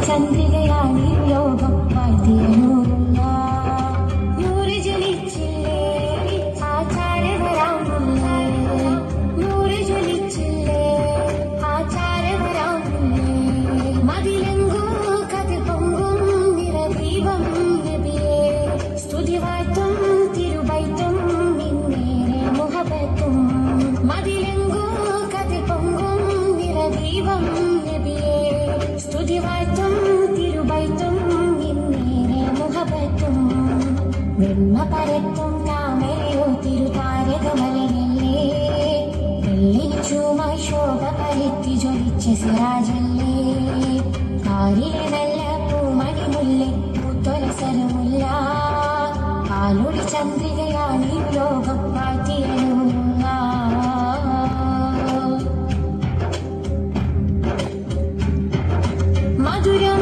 ചന്ദ്രികയാണി ലോകം വാഴ്ത്തിയ നൂറുള്ള നൂറ് ജ്വലിച്ചില്ലേ ആചാരവരാമുള്ളേ നൂറ് ജ്വലിച്ചില്ലേ ആചാരവരാമുള്ളേ മതിലെങ്കൂ കഥ പൊങ്കും നിറദീപം നബിയേ സ്തുതി വാഴ്ത്തും തിരുബൈത്തും നിന്നേറെ മുഹബത്തും മതിലെങ്കൂ കഥ പൊങ്കും നിറദീപം നബിയേ സ്തുതി വാഴ്ത്തും തിരുബൈത്തും നിന്നേറെ മുഹബത്തും വെണ്മ പരത്തും താമരയോ തിരുതാരകമലയല്ലേ വെള്ളിച്ചുമായി ശോഭ പരത്തി ജ്വലിച്ച സിറാജല്ലേ കാരിലെ നല്ല പൂമണി മുല്ലേ പൂത്തൊരസരമുല്ല കാലൊടി ചന്ദ്രികയാണി ലോകം വാഴ്ത്തിയ നൂറുള്ള മധുരം